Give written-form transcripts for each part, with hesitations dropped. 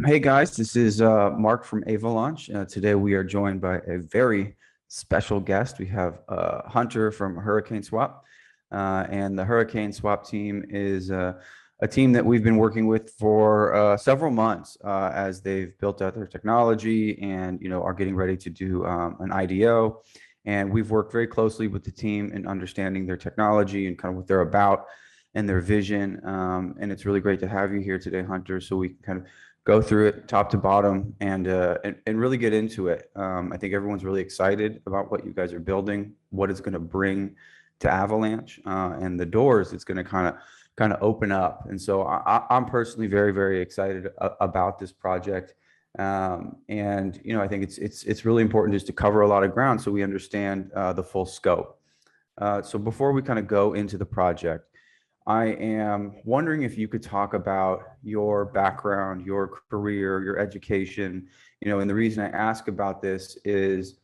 Hey guys, this is Mark from Avalaunch. Today we are joined by a very special guest. We have Hunter from HurricaneSwap, and the HurricaneSwap team is a team that we've been working with for several months as they've built out their technology and are getting ready to do an IDO. And we've worked very closely with the team in understanding their technology and kind of what they're about and their vision. And it's really great to have you here today, Hunter, so we can kind of go through it top to bottom and really get into it. I think everyone's really excited about what you guys are building, what it's going to bring to Avalanche, and the doors it's going to kind of open up. And so I'm personally very, very excited about this project. And I think it's really important just to cover a lot of ground so we understand the full scope. So before we kind of go into the project, I am wondering if you could talk about your background, your career, your education, and the reason I ask about this is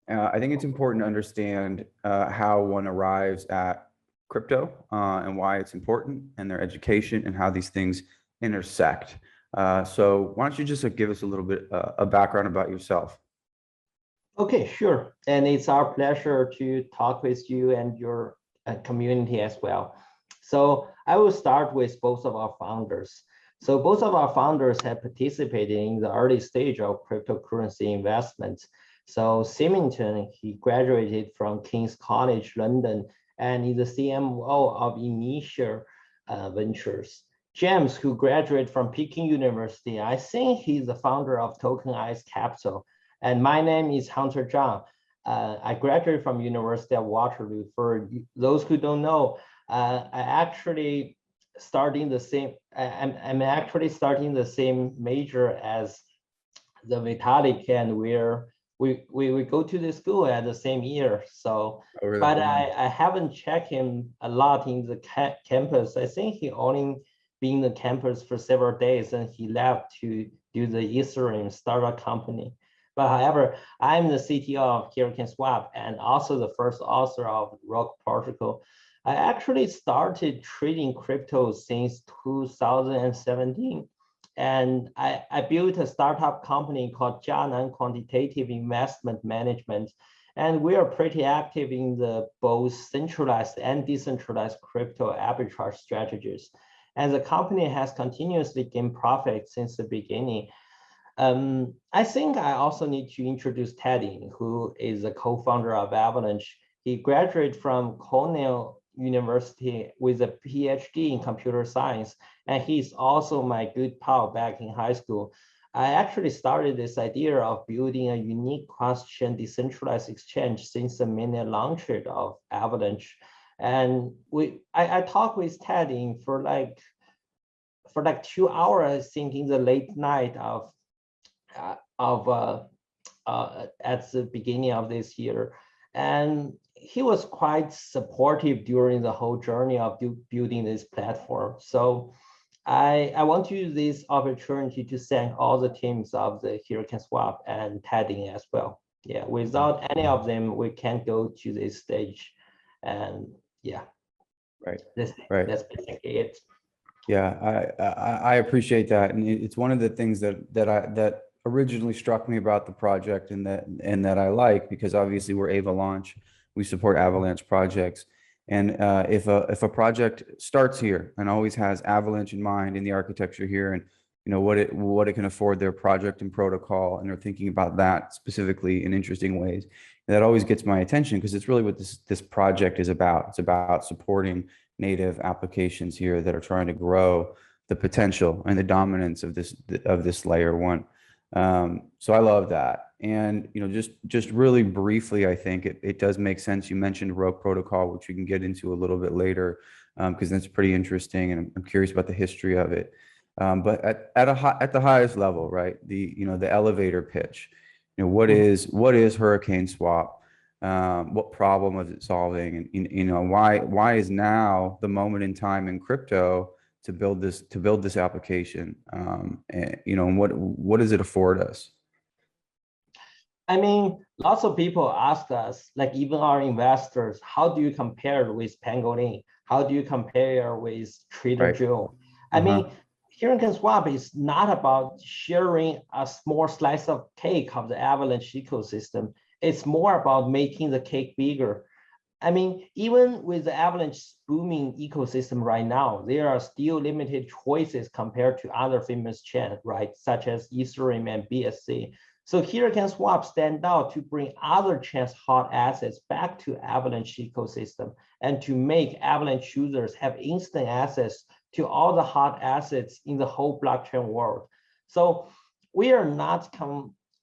I think it's important to understand how one arrives at crypto and why it's important and their education and how these things intersect. So why don't you just give us a little bit a background about yourself? Okay, sure. And it's our pleasure to talk with you and your community as well. So I will start with both of our founders. So both of our founders have participated in the early stage of cryptocurrency investments. So Symington, he graduated from King's College London and is the CMO of Initial Ventures. James, who graduated from Peking University, I think he's the founder of Tokenized Capital. And my name is Hunter Cheung. I graduated from University of Waterloo. For those who don't know, I'm actually starting the same major as the Vitalik, and we go to the school at the same year. So, really? But I haven't checked him a lot in the campus. I think he only been in the campus for several days, and he left to do the Ethereum startup company. But however, I'm the CTO of HurricaneSwap and also the first author of Roke Protocol. I actually started trading crypto since 2017. And I built a startup company called Jianan Quantitative Investment Management. And we are pretty active in the both centralized and decentralized crypto arbitrage strategies. And the company has continuously gained profit since the beginning. I think I also need to introduce Teddy, who is a co-founder of Avalanche. He graduated from Cornell University with a PhD in computer science, and he's also my good pal back in high school. I actually started this idea of building a unique cross-chain decentralized exchange since the mainnet launch of Avalanche. And I talked with Teddy for like 2 hours, I think, in the late night at the beginning of this year. And he was quite supportive during the whole journey of building this platform. So I want to use this opportunity to thank all the teams of the HurricaneSwap and Teddy as well. Yeah, without any of them, we can't go to this stage. And yeah, right. That's basically it. Yeah, I appreciate that, and it's one of the things that originally struck me about the project and that I like, because obviously we're Avalaunch. We support Avalanche projects. And if a project starts here and always has Avalanche in mind in the architecture here, and what it can afford their project and protocol, and they're thinking about that specifically in interesting ways, that always gets my attention, because it's really what this project is about. It's about supporting native applications here that are trying to grow the potential and the dominance of this layer one. So I love that. And just really briefly, I think it does make sense. You mentioned Roke Protocol, which we can get into a little bit later, because that's pretty interesting, and I'm curious about the history of it. But at the highest level, right? The elevator pitch. What is HurricaneSwap? What problem is it solving? And why is now the moment in time in crypto to build this application? And what does it afford us? I mean, lots of people ask us, like even our investors, how do you compare with Pangolin? How do you compare with Trader Joe? I mean, HurricaneSwap is not about sharing a small slice of cake of the Avalanche ecosystem. It's more about making the cake bigger. I mean, even with the Avalanche booming ecosystem right now, there are still limited choices compared to other famous chains, right? Such as Ethereum and BSC. So HurricaneSwap stand out to bring other chains' hot assets back to Avalanche ecosystem and to make Avalanche users have instant access to all the hot assets in the whole blockchain world. So we are not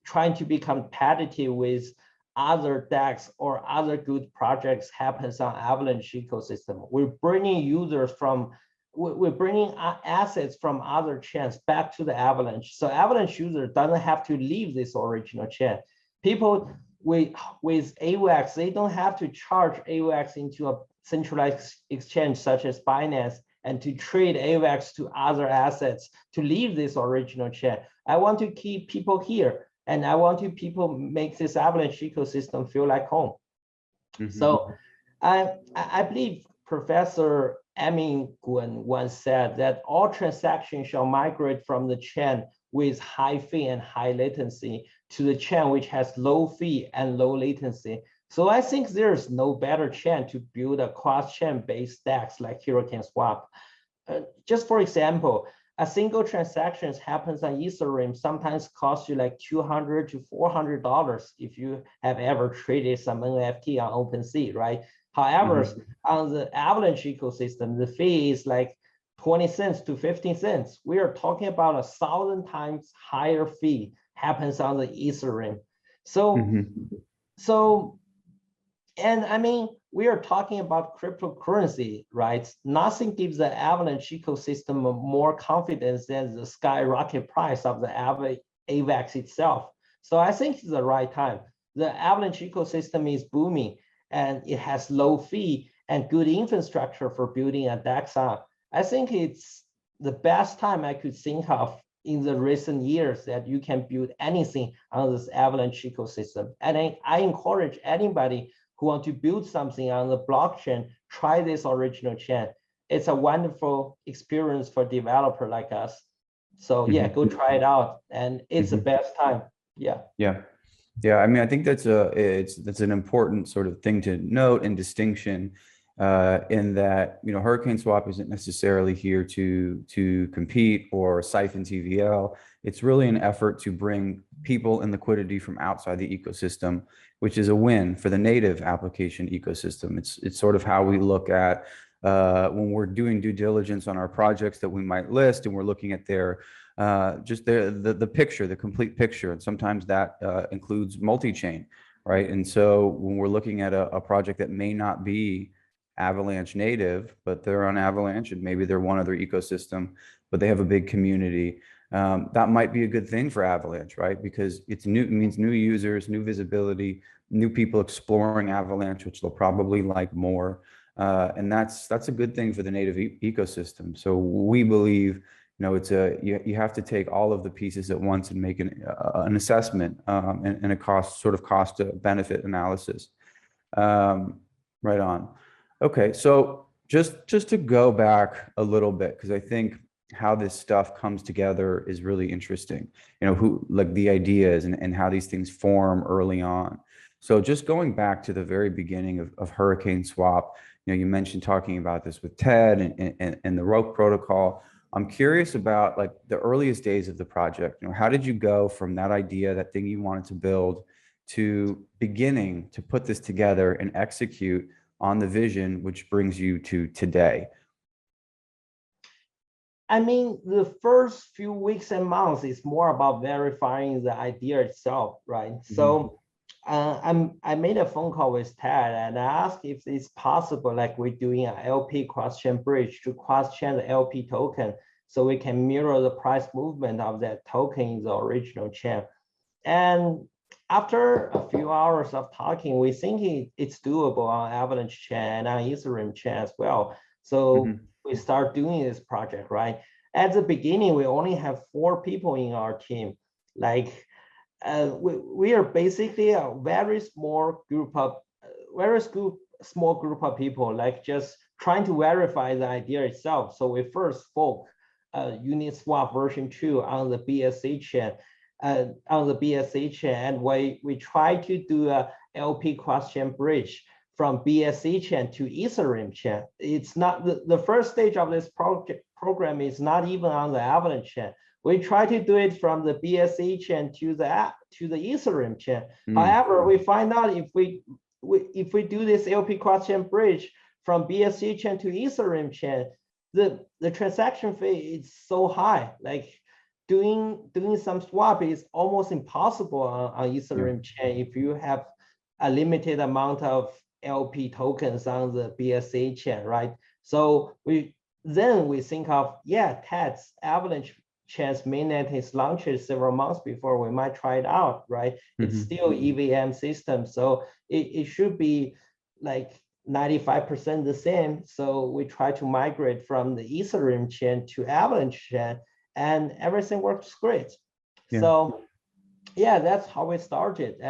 trying to be competitive with other DEX or other good projects happens on Avalanche ecosystem. We're bringing assets from other chains back to the Avalanche. So Avalanche user doesn't have to leave this original chain. People with AVAX, they don't have to charge AVAX into a centralized exchange such as Binance and to trade AVAX to other assets to leave this original chain. I want to keep people here, and I want to people make this Avalanche ecosystem feel like home. So I believe Professor Emin Gun once said that all transactions shall migrate from the chain with high fee and high latency to the chain which has low fee and low latency. So I think there's no better chain to build a cross-chain based DEX like HurricaneSwap. Just for example, a single transaction happens on Ethereum sometimes costs you like $200 to $400 if you have ever traded some NFT on OpenSea, right? However, on the Avalanche ecosystem, the fee is like 20 cents to 15 cents. We are talking about 1,000 times higher fee happens on the Ethereum. And I mean, we are talking about cryptocurrency, right? Nothing gives the Avalanche ecosystem more confidence than the skyrocket price of the AVAX itself. So I think it's the right time. The Avalanche ecosystem is booming and it has low fee and good infrastructure for building a DEX on. I think it's the best time I could think of in the recent years that you can build anything on this Avalanche ecosystem. And I encourage anybody who want to build something on the blockchain, try this original chain. It's a wonderful experience for developer like us. So yeah, go try it out, and it's the best time. Yeah. I mean, I think that's an important sort of thing to note and distinction in that, you know, HurricaneSwap isn't necessarily here to compete or siphon TVL. It's really an effort to bring people and liquidity from outside the ecosystem, which is a win for the native application ecosystem. It's sort of how we look at when we're doing due diligence on our projects that we might list, and we're looking at their just the picture, the complete picture, and sometimes that includes multi-chain, right? And so when we're looking at a project that may not be Avalanche native, but they're on Avalanche and maybe they're one other ecosystem, but they have a big community, that might be a good thing for Avalanche, right? Because it's new, it means new users, new visibility, new people exploring Avalanche, which they'll probably like more. And that's a good thing for the native ecosystem. So we believe, you know, you have to take all of the pieces at once and make an assessment and a cost benefit analysis. Right on. Okay, so just to go back a little bit, because I think how this stuff comes together is really interesting. You know, who like the ideas and how these things form early on. So just going back to the very beginning of HurricaneSwap, you know, you mentioned talking about this with Ted and the Roke Protocol. I'm curious about like the earliest days of the project. You know, how did you go from that idea, that thing you wanted to build, to beginning to put this together and execute on the vision, which brings you to today? I mean, the first few weeks and months is more about verifying the idea itself, right? So I made a phone call with Ted and I asked if it's possible, like we're doing an LP cross-chain bridge to cross-chain the LP token so we can mirror the price movement of that token in the original chain. And after a few hours of talking, we think it's doable on Avalanche chain and on Ethereum chain as well. So we start doing this project, right? At the beginning, we only have 4 people in our team. Like we are basically a very small group of people, like just trying to verify the idea itself. So we first spoke Uniswap version 2 on the BSC chain, and we try to do a LP cross-chain bridge from BSC chain to Ethereum chain. It's not the first stage of this program is not even on the Avalanche chain. We try to do it from the BSC chain to the Ethereum chain. However, we find out if we do this LP cross-chain bridge from BSC chain to Ethereum chain, the transaction fee is so high. Like doing some swap is almost impossible on Ethereum chain if you have a limited amount of LP tokens on the BSC chain, right? So we think of, TED's Avalanche chain's mainnet is launched several months before, we might try it out, right? It's still EVM system, so it should be like 95% the same. So we try to migrate from the Ethereum chain to Avalanche chain, and everything works great. So that's how we started.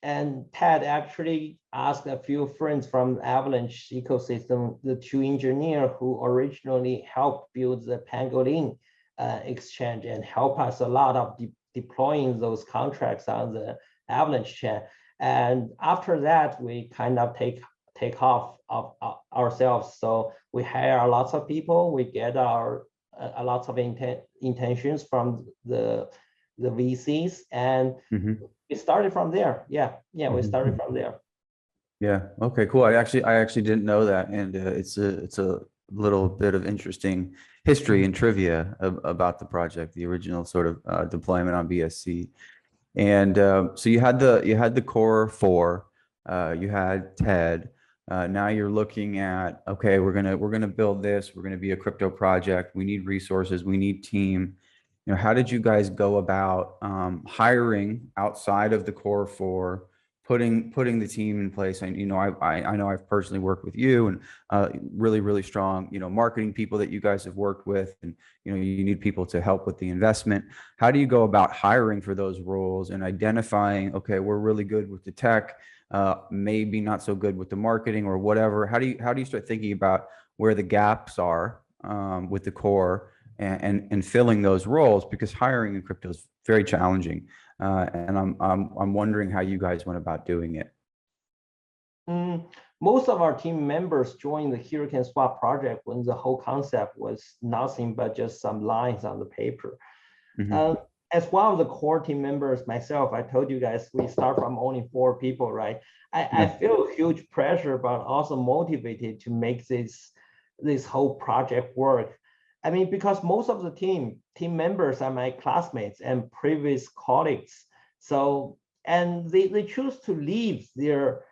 And Ted actually asked a few friends from Avalanche ecosystem, the two engineers who originally helped build the Pangolin exchange and help us a lot of deploying those contracts on the Avalanche chain. And after that, we kind of take off of ourselves. So we hire lots of people. We get a lots of intentions from the VCs, and we started from there. We started from there. Yeah. Okay. Cool. I actually didn't know that, and it's a little bit of interesting history and trivia about the project, the original sort of deployment on BSC. And so you had the core four, you had TED. Now you're looking at, okay, we're gonna build this. We're gonna be a crypto project. We need resources. We need team. You know, how did you guys go about hiring outside of the core four, putting the team in place? And I know I've personally worked with you, and really strong marketing people that you guys have worked with, and you need people to help with the investment. How do you go about hiring for those roles and identifying, okay, we're really good with the tech, maybe not so good with the marketing or whatever? How do you start thinking about where the gaps are with the core and filling those roles, because hiring in crypto is very challenging, and I'm wondering how you guys went about doing it. Most of our team members joined the HurricaneSwap project when the whole concept was nothing but just some lines on the paper. As one of the core team members myself, I told you guys we start from only 4 people, right? I feel huge pressure, but also motivated to make this whole project work. I mean, because most of the team members are my classmates and previous colleagues. So, and they choose to leave their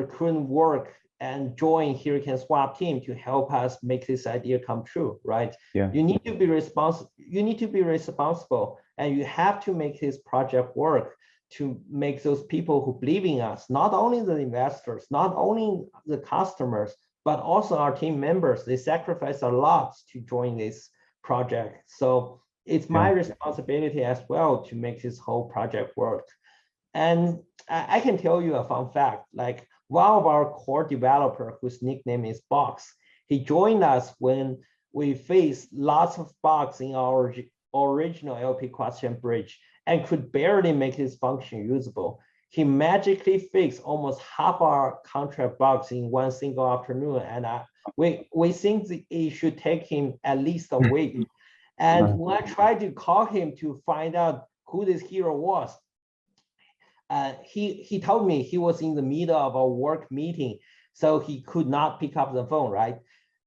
current work and join HurricaneSwap team to help us make this idea come true, right? You need to be responsible. You need to be responsible, and you have to make this project work to make those people who believe in us, not only the investors, not only the customers, but also our team members. They sacrifice a lot to join this project. So it's my responsibility as well to make this whole project work. And I can tell you a fun fact, like one of our core developer, whose nickname is Box, he joined us when we faced lots of bugs in our original LP cross-chain bridge and could barely make this function usable. He magically fixed almost half our contract bugs in one single afternoon, and we think it should take him at least a week. And when I tried to call him to find out who this hero was, he told me he was in the middle of a work meeting, so he could not pick up the phone, right?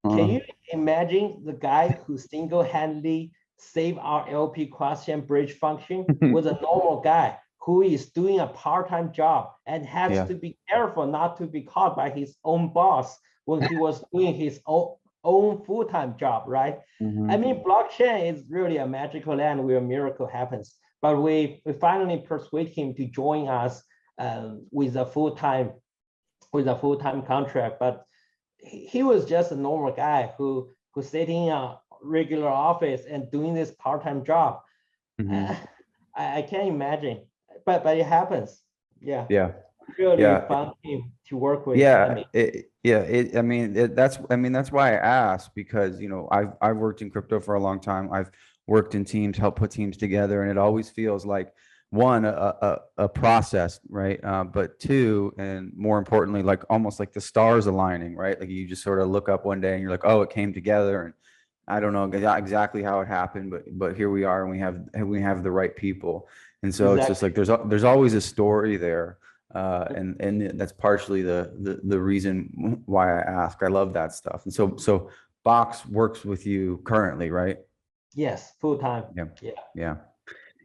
Can you imagine the guy who single-handedly saved our LP cross-chain bridge function was a normal guy who is doing a part-time job and has to be careful not to be caught by his own boss when he was doing his own full-time job, right? I mean, blockchain is really a magical land where a miracle happens. But we finally persuade him to join us with a full-time contract. But he was just a normal guy who sitting in a regular office and doing this part-time job. I can't imagine, but it happens. Yeah. really Yeah. fun team to work with. Yeah, I mean, that's why I asked, because, you know, I've worked in crypto for a long time. I've worked in teams, helped put teams together, and it always feels like, one, a process, right? But two, and more importantly, like almost like the stars aligning, right? Like you just sort of look up one day and you're like, oh, it came together, and I don't know exactly how it happened, but here we are, and we have the right people, and so it's just like there's always a story there. And that's partially the reason why I ask. I love that stuff. And so Box works with you currently, right? Yes, full time. Yeah. Yeah. Yeah.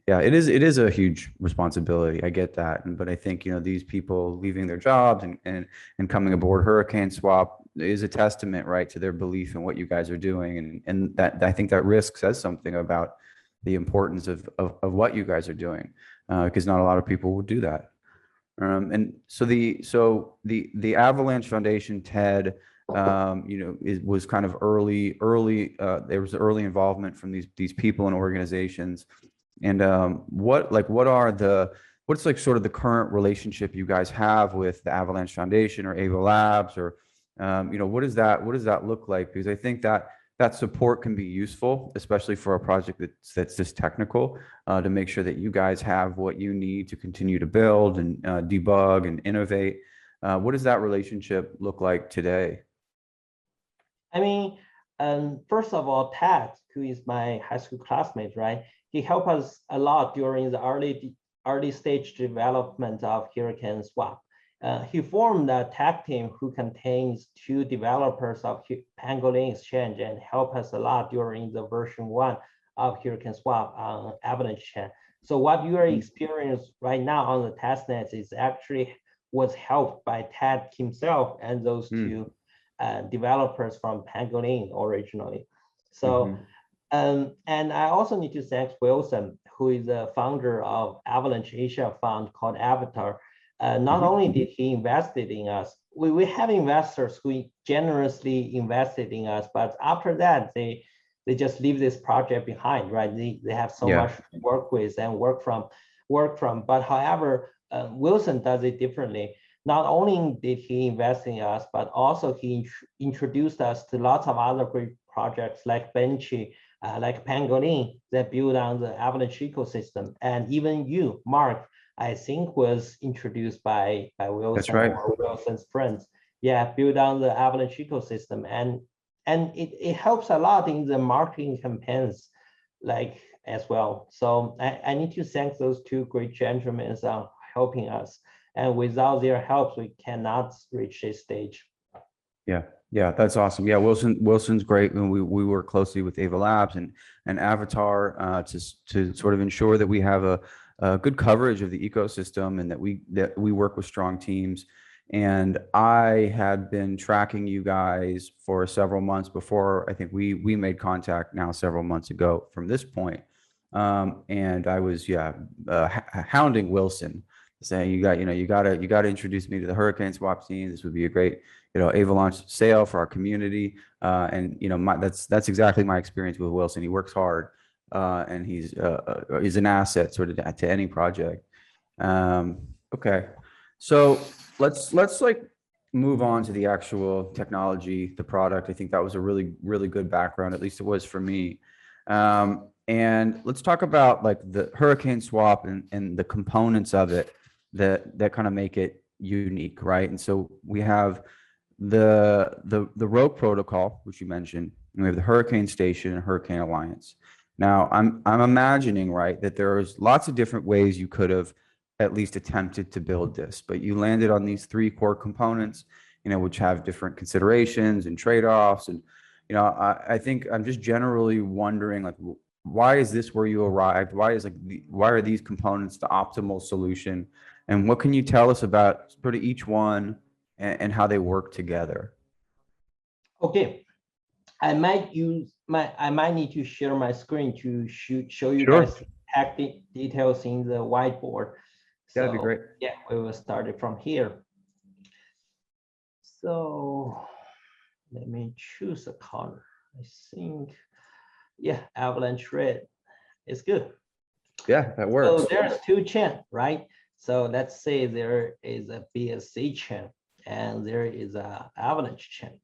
Yeah, it is a huge responsibility. I get that. But I think, you know, these people leaving their jobs and coming aboard HurricaneSwap is a testament, right, to their belief in what you guys are doing. And that, I think that risk says something about the importance of what you guys are doing, because not a lot of people would do that. And so the Avalanche Foundation, Ted, you know, was kind of early. There was early involvement from these people and organizations. And what's like sort of the current relationship you guys have with the Avalanche Foundation or Ava Labs, or you know, what does that look like? Because I think that support can be useful, especially for a project that's this technical, to make sure that you guys have what you need to continue to build and debug and innovate. What does that relationship look like today? I mean, first of all, Ted, who is my high school classmate, right? He helped us a lot during the early stage development of HurricaneSwap. He formed a tech team who contains 2 developers of Pangolin Exchange and helped us a lot during the version 1 of HurricaneSwap on Avalanche chain. So what you are experiencing right now on the testnet is actually was helped by Ted himself and those 2 developers from Pangolin originally. So, and I also need to thank Wilson, who is the founder of Avalanche Asia fund called Avatar. Not only did he invested in us, we have investors who generously invested in us, but after that, they just leave this project behind, right? They have so much to work with and work from. But however, Wilson does it differently. Not only did he invest in us, but also he introduced us to lots of other great projects like Benchy, like Pangolin, that build on the Avalanche ecosystem. And even you, Mark, I think was introduced by Wilson. That's right. Or Wilson's friends. Yeah, build on the Avalanche ecosystem. And it helps a lot in the marketing campaigns, like as well. So I need to thank those 2 great gentlemen on helping us. And without their help, we cannot reach this stage. Yeah, that's awesome. Yeah, Wilson's great. And we work closely with Ava Labs and Avatar to sort of ensure that we have a good coverage of the ecosystem, and that we work with strong teams. And I had been tracking you guys for several months before I think we made contact now several months ago from this point. And I was hounding Wilson, saying, you got to introduce me to the HurricaneSwap team. This would be a great, you know, Avalaunch sale for our community. And you know, that's exactly my experience with Wilson. He works hard, and he's an asset sort of to any project. Okay, so let's like move on to the actual technology, the product. I think that was a really good background, at least it was for me. And let's talk about like the HurricaneSwap and the components of it that kind of make it unique, right? And so we have the Roke Protocol, which you mentioned, and we have the Hurricane Station and Hurricane Alliance. Now, I'm imagining, right, that there's lots of different ways you could have at least attempted to build this, but you landed on these 3 core components, you know, which have different considerations and trade-offs. And, you know, I think I'm just generally wondering, like, why is this where you arrived? Why are these components the optimal solution? And what can you tell us about sort of each one and how they work together? Okay, I might need to share my screen to show you guys tech details in the whiteboard. So, that'd be great. Yeah, we will start it from here. So let me choose a color. I think, yeah, Avalanche red is good. Yeah, that works. So there's 2 chains, right? So let's say there is a BSC chain and there is a Avalanche chain.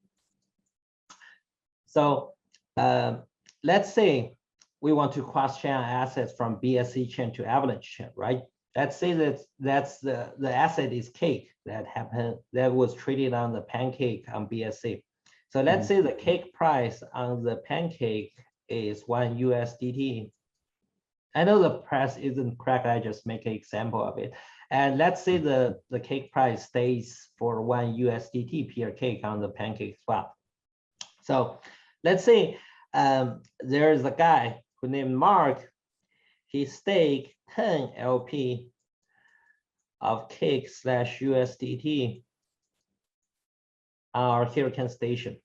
So let's say we want to cross-chain assets from BSC chain to Avalanche chain, right? Let's say that's the asset is cake that was traded on the Pancake on BSC. So let's say the cake price on the Pancake is $1 USDT. I know the price isn't correct. I just make an example of it. And let's say the cake price stays for $1 USDT per cake on the Pancake swap. So let's say there's a guy who named Mark. He staked 10 LP of cake / USDT on our Hurricane Station.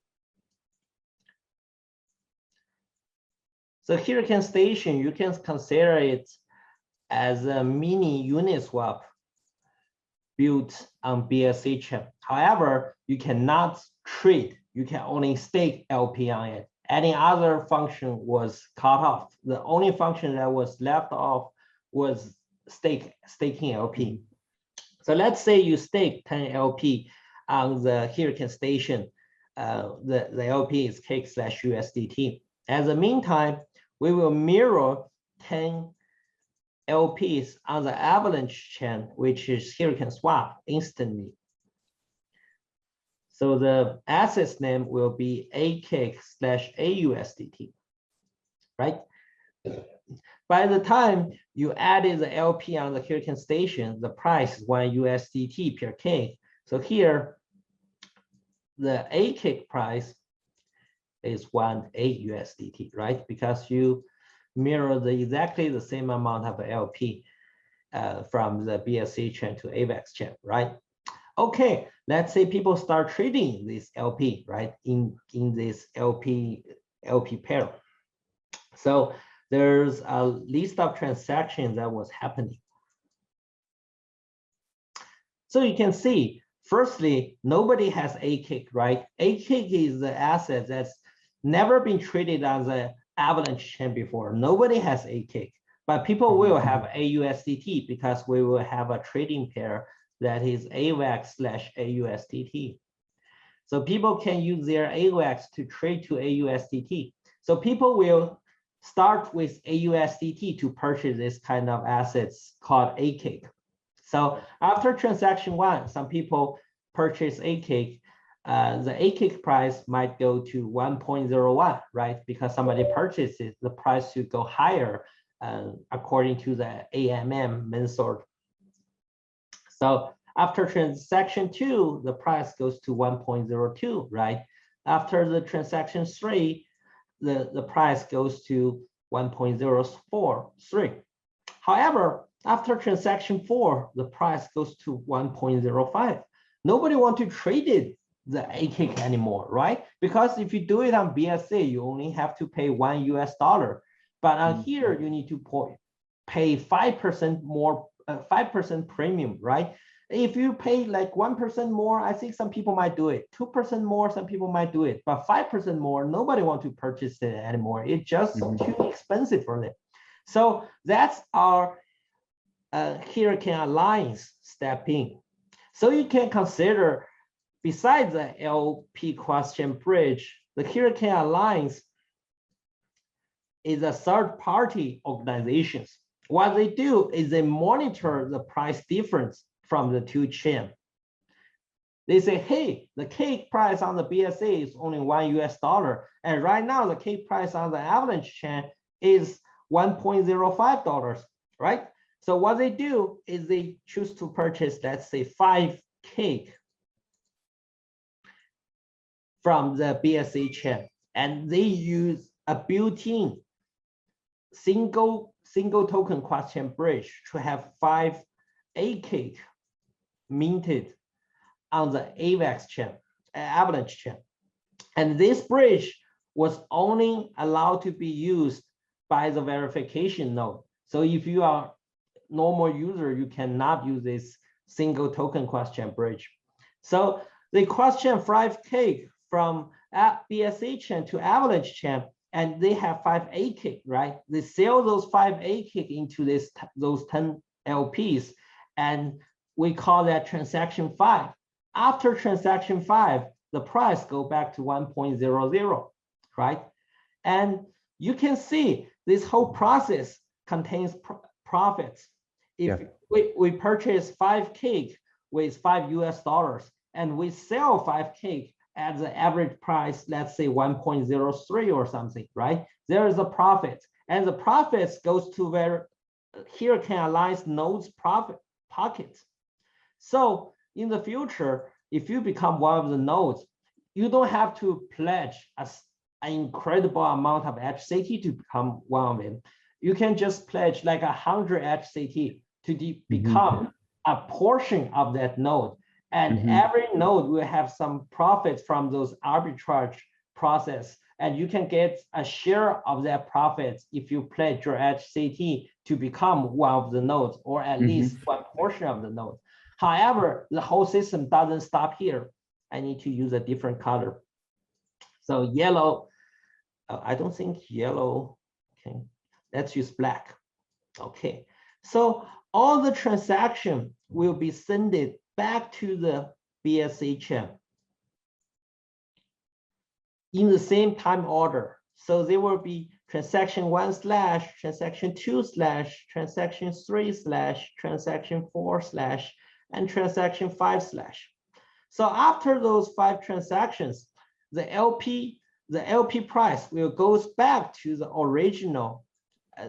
So Hurricane Station, you can consider it as a mini Uniswap built on BSC chain. However, you cannot trade. You can only stake LP on it. Any other function was cut off. The only function that was left off was staking LP. So let's say you stake 10 LP on the Hurricane Station. The LP is cake / USDT. At the meantime, we will mirror 10 LPs on the Avalanche chain, which is HurricaneSwap instantly. So the assets name will be acake / AUSDT, right? By the time you added the LP on the Hurricane Station, the price is $1 USDT per cake. So here, the acake price is $1 USDT, right? Because you mirror exactly the same amount of LP from the BSC chain to AVAX chain, right? Okay, let's say people start trading this LP, right? In this LP pair. So there's a list of transactions that was happening. So you can see, firstly, nobody has acake, right? Acake is the asset that's never been traded on the Avalanche chain before. Nobody has acake, but people will have AUSDT because we will have a trading pair that is AVAX / AUSDT. So people can use their AVAX to trade to AUSDT. So people will start with AUSDT to purchase this kind of assets called acake. So after transaction 1, some people purchase acake. The acake price might go to 1.01, right? Because somebody purchases, the price should go higher according to the AMM Mensort. So after transaction 2, the price goes to 1.02, right? After the transaction 3, the price goes to 1.043. However, after transaction 4, the price goes to 1.05. Nobody wants to trade it, the acake anymore, right? Because if you do it on BSC, you only have to pay $1 US. But on here, you need to pay 5% more, 5% premium, right? If you pay like 1% more, I think some people might do it. 2% more, some people might do it. But 5% more, nobody wants to purchase it anymore. It's just too expensive for them. So that's our Hurricane Alliance step in. So you can consider, besides the LP question bridge, the Hurricane Alliance is a third-party organization. What they do is they monitor the price difference from the two chains. They say, hey, the cake price on the BSA is only $1 US. And right now, the cake price on the Avalanche chain is $1.05, right? So what they do is they choose to purchase, let's say, 5 cake from the BSA chain. And they use a built-in single token question bridge to have 5 acake minted on the AVAX chain, Avalanche chain. And this bridge was only allowed to be used by the verification node. So if you are a normal user, you cannot use this single token question bridge. So they question 5 cake from BSA chain to Avalanche chain, and they have 5 acake, right? They sell those 5 acake into those 10 LPs, and we call that transaction 5. After transaction 5, the price go back to 1.00, right? And you can see this whole process contains profits. If we purchase 5 cake with $5 and we sell 5 cake at the average price, let's say 1.03 or something, right? There is a profit, and the profits goes to where Hurricane Alliance nodes profit pockets. So in the future, if you become one of the nodes, you don't have to pledge an incredible amount of HCT to become one of them. You can just pledge like 100 HCT to become a portion of that node. And every node will have some profits from those arbitrage process. And you can get a share of that profits if you pledge your HCT to become one of the nodes, or at least one portion of the node. However, the whole system doesn't stop here. I need to use a different color. So yellow, I don't think yellow, okay. Let's use black. Okay, so all the transaction will be sent back to the BSC chain in the same time order. So there will be transaction 1 / transaction 2 / transaction 3 / transaction 4 / and transaction 5 /. So after those 5 transactions, the LP price will goes back to the original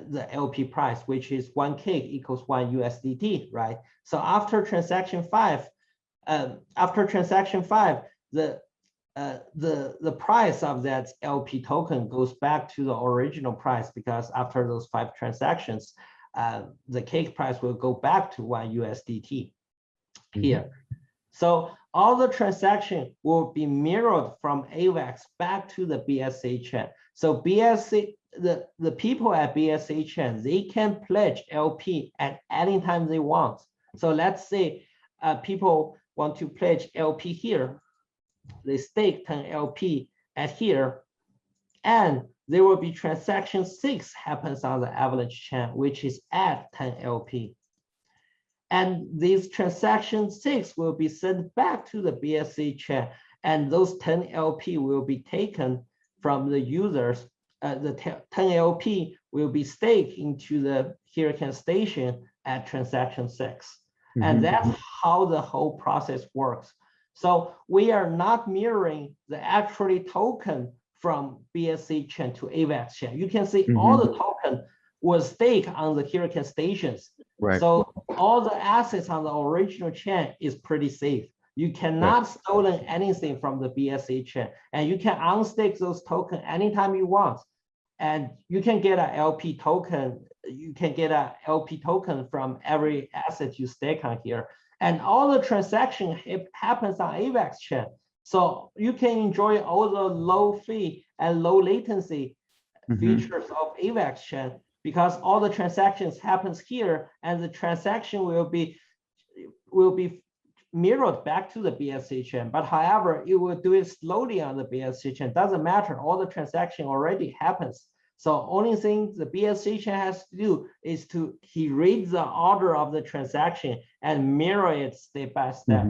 the LP price, which is 1 cake equals 1 USDT, right? So after transaction 5, the price of that LP token goes back to the original price, because after those 5 transactions, the cake price will go back to 1 USDT here. So all the transaction will be mirrored from AVAX back to the BSC chain. So BSC, the people at BSC chain, they can pledge LP at any time they want. So let's say people want to pledge LP here. They stake 10 LP at here, and there will be transaction 6 happens on the Avalanche chain, which is at 10 LP. And these transaction 6 will be sent back to the BSC chain, and those 10 LP will be taken from the users. The 10 LP will be staked into the Hurricane Station at transaction 6. And that's how the whole process works. So we are not mirroring the actual token from BSC chain to AVAX chain. You can see all the token was staked on the Hurricane Stations. Right. So all the assets on the original chain is pretty safe. You cannot stolen anything from the BSC chain, and you can unstake those tokens anytime you want. And you can get an LP token. You can get an LP token from every asset you stake on here. And all the transaction happens on AVAX chain. So you can enjoy all the low fee and low latency features of AVAX chain, because all the transactions happens here, and the transaction will be mirrored back to the BSC chain. But however, it will do it slowly on the BSC chain. Doesn't matter, all the transaction already happens. So only thing the BSC chain has to do is he reads the order of the transaction and mirror it step by step.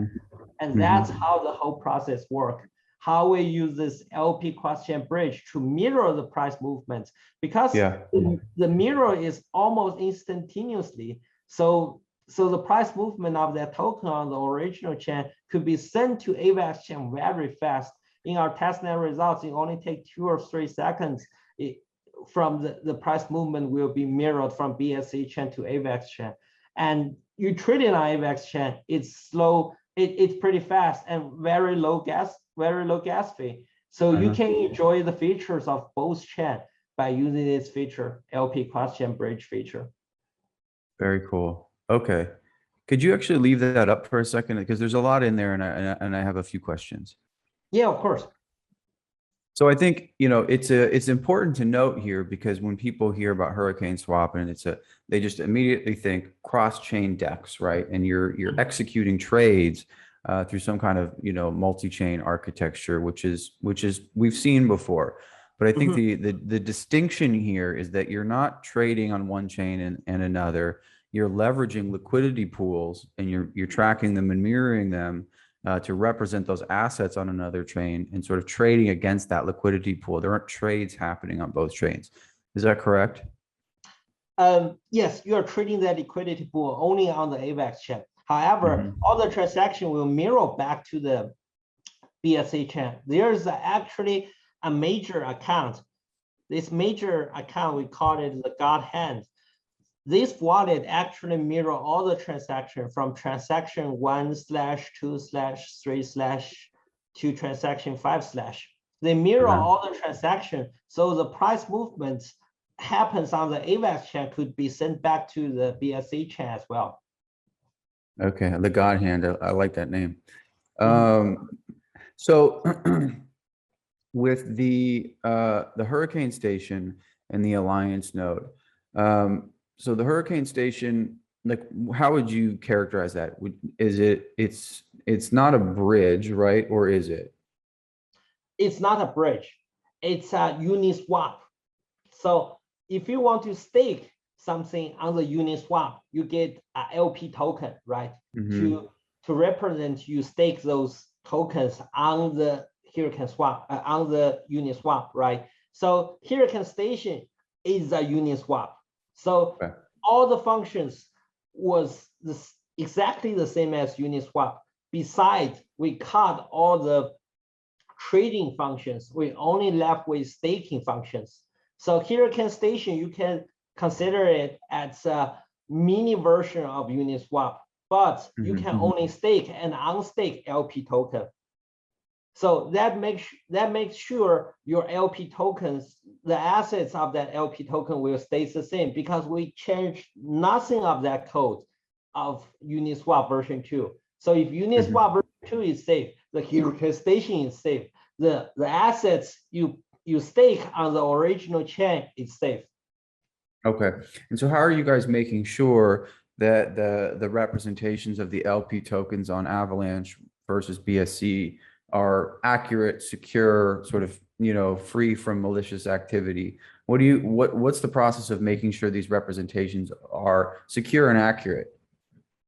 And that's how the whole process works. How we use this LP cross-chain bridge to mirror the price movements, because the mirror is almost instantaneously. So the price movement of that token on the original chain could be sent to AVAX chain very fast. In our testnet results, it only takes 2 or 3 seconds from the price movement will be mirrored from BSC chain to AVAX chain. And you trade it on AVAX chain, it's slow, it's pretty fast and very low gas fee. So you can enjoy the features of both chain by using this feature, LP cross-chain bridge feature. Very cool. Okay. Could you actually leave that up for a second? Because there's a lot in there, and I have a few questions. Yeah, of course. So I think, it's important to note here, because when people hear about HurricaneSwap, and they just immediately think cross-chain DEX, right? And you're executing trades through some kind of multi-chain architecture, which is we've seen before. But I think the distinction here is that you're not trading on one chain and another. you're leveraging liquidity pools and you're tracking them and mirroring them to represent those assets on another chain and sort of trading against that liquidity pool. There aren't trades happening on both chains. Is that correct? Yes, you are trading that liquidity pool only on the AVAX chain. However, all the transaction will mirror back to the BSC chain. There's actually a major account. This major account, we call it the God hand. This wallet actually mirror all the transaction from transaction 1/2/3/ to transaction 5/. They mirror all the transaction, so the price movements happens on the AVAX chain could be sent back to the BSC chain as well. Okay, the God hand, I like that name. So with the Hurricane Station and the Alliance node, so the Hurricane Station, like, how would you characterize that? It's not a bridge, right? Or is it? It's not a bridge. It's a Uniswap. So if you want to stake something on the Uniswap, you get a LP token, right? To represent you stake those tokens on the HurricaneSwap, on the Uniswap, right? So Hurricane Station is a Uniswap. So all the functions was exactly the same as Uniswap. Besides, we cut all the trading functions. We only left with staking functions. So Hurricane Station, you can consider it as a mini version of Uniswap, but you can only stake and unstake LP token. So that makes sure your LP tokens, the assets of that LP token will stay the same because we changed nothing of that code of Uniswap version 2. So if Uniswap version 2 is safe, the Hurricane Station is safe. The assets you stake on the original chain is safe. Okay. And so how are you guys making sure that the representations of the LP tokens on Avalanche versus BSC are accurate, secure, sort of, free from malicious activity? What's the process of making sure these representations are secure and accurate?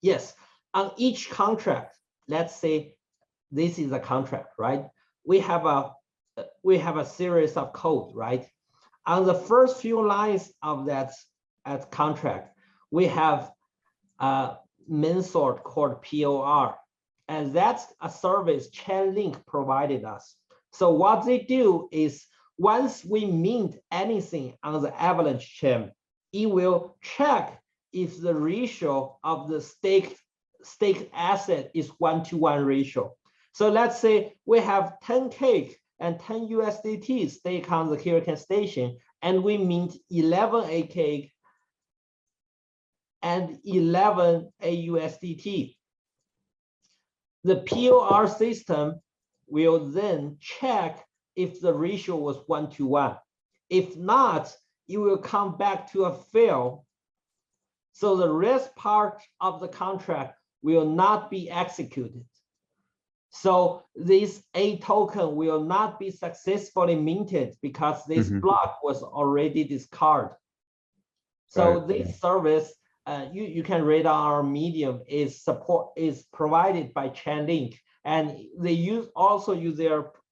Yes, on each contract, let's say this is a contract, right? We have a series of code, right? On the first few lines of that contract, we have a main sort called POR. And that's a service Chainlink provided us. So what they do is once we mint anything on the Avalanche chain, it will check if the ratio of the staked asset is 1-to-1 ratio. So let's say we have 10 cake and 10 USDT stake on the Hurricane Station, and we mint 11 ACAKE and 11 AUSDT. The POR system will then check if the ratio was 1-to-1. If not, it will come back to a fail. So the rest part of the contract will not be executed. So this A token will not be successfully minted because this block was already discarded. So this service, you can read on our Medium, is provided by Chainlink, and they also use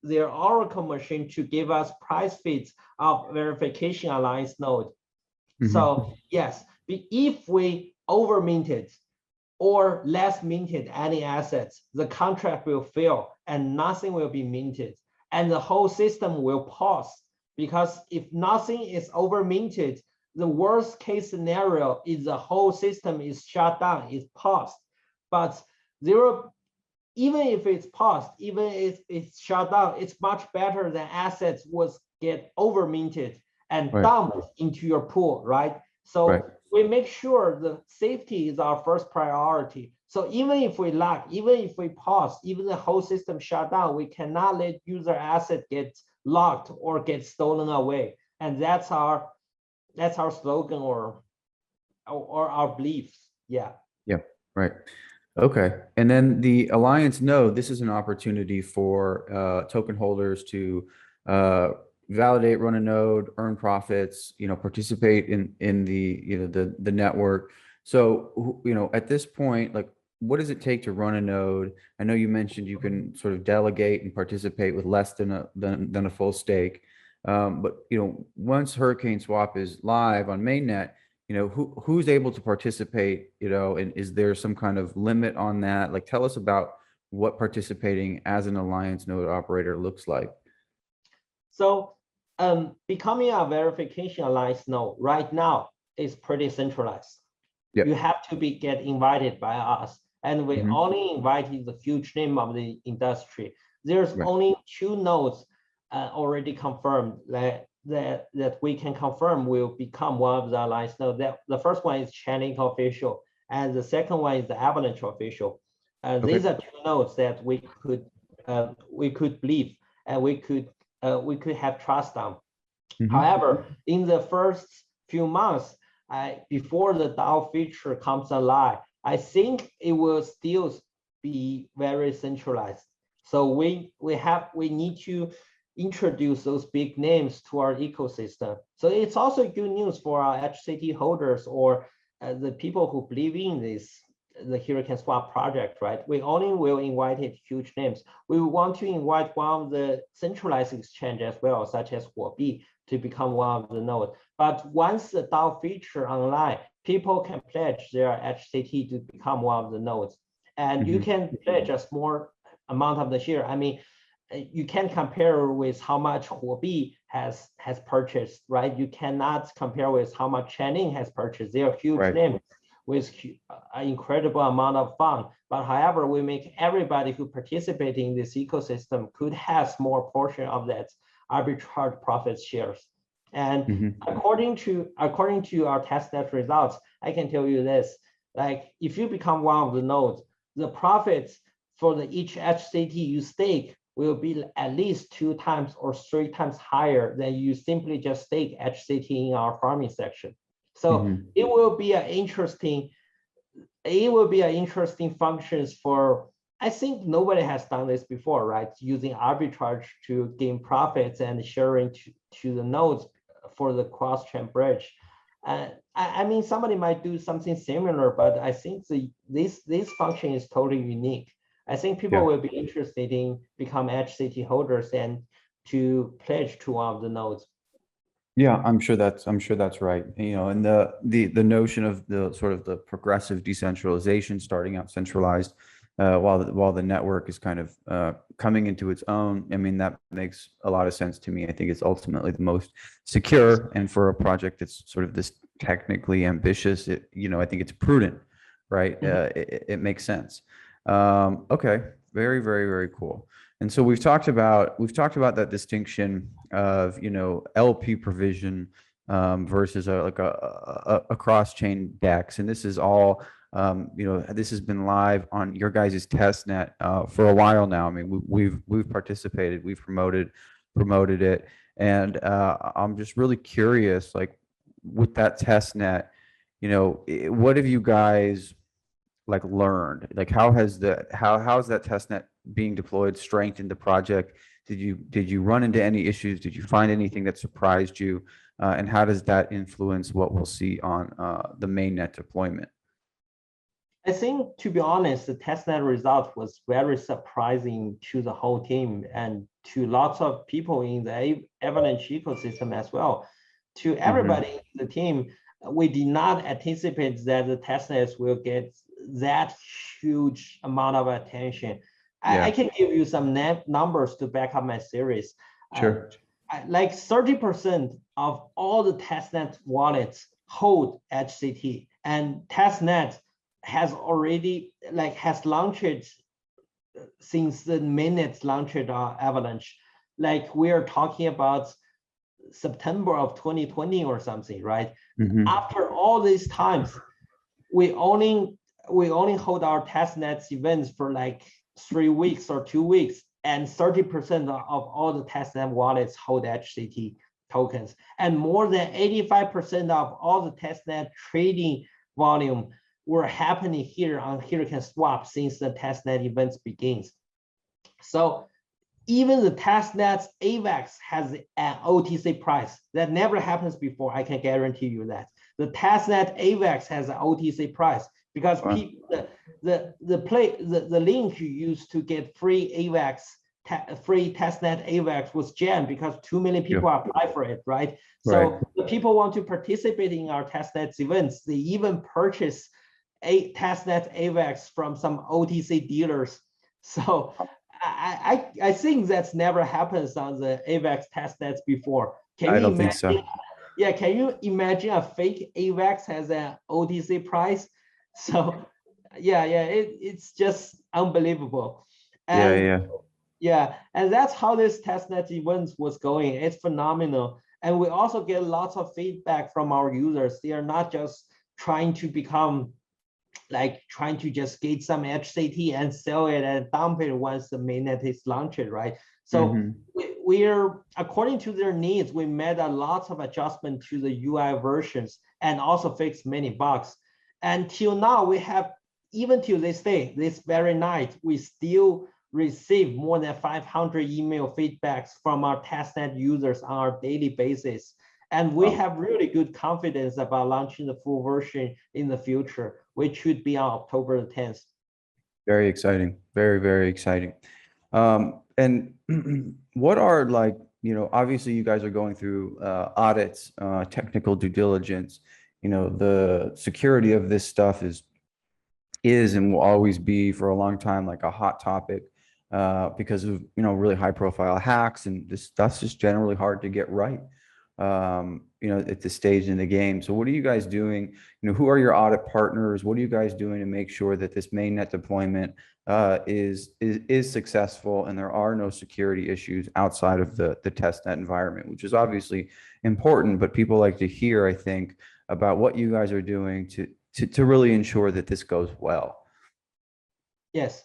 their Oracle machine to give us price feeds of verification alliance node. So yes, if we over minted or less minted any assets, the contract will fail and nothing will be minted, and the whole system will pause, because if nothing is over minted, the worst case scenario is the whole system is shut down, is paused. But even if it's paused, even if it's shut down, it's much better than assets get over minted and dumped into your pool, right? So we make sure the safety is our first priority. So even if we lag, even if we pause, even the whole system shut down, we cannot let user asset get locked or get stolen away. And that's our slogan or our beliefs. Yeah. Right. Okay. And then the Alliance node, this is an opportunity for token holders to validate, run a node, earn profits, participate in the, the network. So, at this point, like, what does it take to run a node? I know you mentioned you can sort of delegate and participate with less than a full stake. But once HurricaneSwap is live on mainnet, who's able to participate, and is there some kind of limit on that? Like, tell us about what participating as an Alliance node operator looks like. So becoming a verification Alliance node right now is pretty centralized. Yep. You have to get invited by us, and we only invited the huge name of the industry. There's only 2 nodes already confirmed that we can confirm will become one of the Alliance nodes. The first one is Chainlink Official, and the second one is the Avalanche Official. These are 2 nodes that we could believe and we could have trust on. However, in the first few months, before the DAO feature comes alive, I think it will still be very centralized. So we need to introduce those big names to our ecosystem. So it's also good news for our HCT holders or the people who believe in the HurricaneSwap project, right? We only will invite huge names. We want to invite one of the centralized exchange as well, such as Huobi, to become one of the nodes. But once the DAO feature online, people can pledge their HCT to become one of the nodes. And you can pledge a small amount of the share. I mean, you can compare with how much Huobi has purchased, right? You cannot compare with how much Chainlink has purchased. They are huge names with an incredible amount of fund. But however, we make everybody who participate in this ecosystem could have more portion of that arbitrage profit shares. And according to our testnet results, I can tell you this: like, if you become one of the nodes, the profits for each HCT you stake will be at least 2 times or 3 times higher than you simply just stake HCT in our farming section. So it will be an interesting functions for. I think nobody has done this before, right? Using arbitrage to gain profits and sharing to the nodes for the cross-chain bridge. I mean, somebody might do something similar, but I think this function is totally unique. I think people will be interested in become HCT holders and to pledge to one of the nodes. Yeah, I'm sure that's right. And the notion of the sort of the progressive decentralization, starting out centralized, while the network is kind of coming into its own. I mean, that makes a lot of sense to me. I think it's ultimately the most secure, and for a project that's sort of this technically ambitious, I think it's prudent, right? It makes sense. Okay, very, very, very cool. And so we've talked about that distinction of LP provision versus a cross-chain DEX, and this is all this has been live on your guys' testnet for a while now. I mean, we've participated, we've promoted it, and I'm just really curious, like, with that testnet, what have you guys learned? Like, how has that testnet being deployed strengthened the project? Did you run into any issues? Did you find anything that surprised you? And how does that influence what we'll see on the mainnet deployment? I think, to be honest, the testnet result was very surprising to the whole team and to lots of people in the Avalanche ecosystem as well. To everybody in the team, we did not anticipate that the testnets will get that huge amount of attention. I can give you some numbers to back up my series. Sure. Like 30% of all the testnet wallets hold HCT, and testnet has already has launched since the mainnet launched Avalanche. Like, we are talking about September of 2020 or something, right? After all these times, we only hold our testnet events for like 3 weeks or 2 weeks, and 30% of all the testnet wallets hold HCT tokens, and more than 85% of all the testnet trading volume were happening here on HurricaneSwap since the testnet events begins. So even the testnet's AVAX has an OTC price that never happens before. I can guarantee you that the testnet AVAX has an OTC price because people, the link you use to get free AVAX, free testnet AVAX was jammed because too many people apply for it, right? So the people want to participate in our testnet events. They even purchase a testnet AVAX from some OTC dealers. So I think that's never happens on the AVAX testnets before. I don't think so. Yeah, can you imagine a fake AVAX has an OTC price? So yeah, it's just unbelievable. And yeah, and that's how this testnet events was going. It's phenomenal. And we also get lots of feedback from our users. They are not just trying to become like trying to just get some HCT and sell it and dump it once the mainnet is launched, right? So we're, according to their needs, we made a lot of adjustment to the UI versions and also fixed many bugs. Until now, we have, even till this day, this very night, we still receive more than 500 email feedbacks from our testnet users on a daily basis. And we have really good confidence about launching the full version in the future, which should be on October the 10th. Very exciting. Very, very exciting. And what are, like, you know, obviously you guys are going through audits, technical due diligence. You know, the security of this stuff is and will always be for a long time like a hot topic because of, you know, really high profile hacks, and this stuff's just generally hard to get right. You know, at this stage in the game. So what are you guys doing? You know, who are your audit partners? What are you guys doing to make sure that this mainnet deployment is successful and there are no security issues outside of the testnet environment, which is obviously important, but people like to hear, I think, about what you guys are doing to really ensure that this goes well. Yes.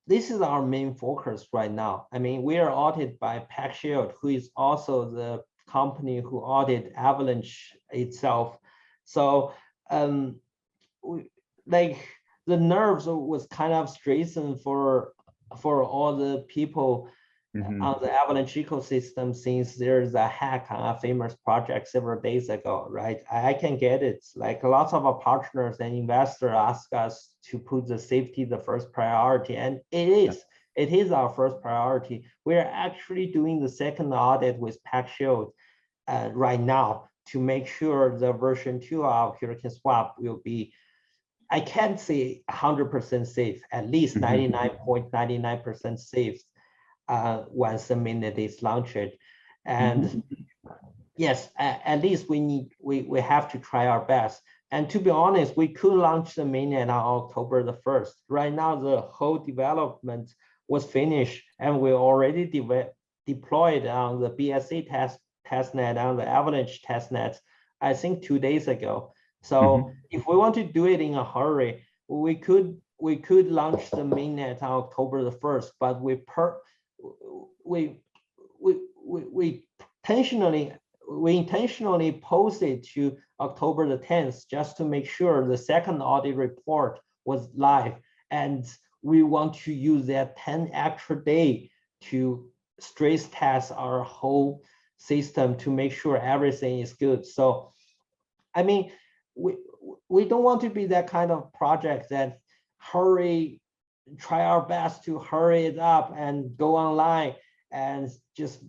This is our main focus right now. I mean, we are audited by PackShield, who is also the company who audit Avalanche itself. So like the nerves was kind of stressing for all the people on the Avalanche ecosystem, since there's a hack on a famous project several days ago, right? I can get it. Like lots of our partners and investors ask us to put the safety the first priority, and it is our first priority. We're actually doing the second audit with PackShield right now to make sure the version 2 of HurricaneSwap will be, I can't say 100% safe, at least 99.99% safe once the mainnet is launched. And yes, at least we have to try our best. And to be honest, we could launch the mainnet on October the 1st. Right now, the whole development was finished, and we already deployed on the BSC testnet, on the Avalanche testnet, I think 2 days ago. So if we want to do it in a hurry, we could launch the mainnet on October the 1st, but we intentionally posted to October the 10th just to make sure the second audit report was live, and we want to use that 10 extra day to stress test our whole system to make sure everything is good. So I mean, we don't want to be that kind of project that try our best to hurry it up and go online and just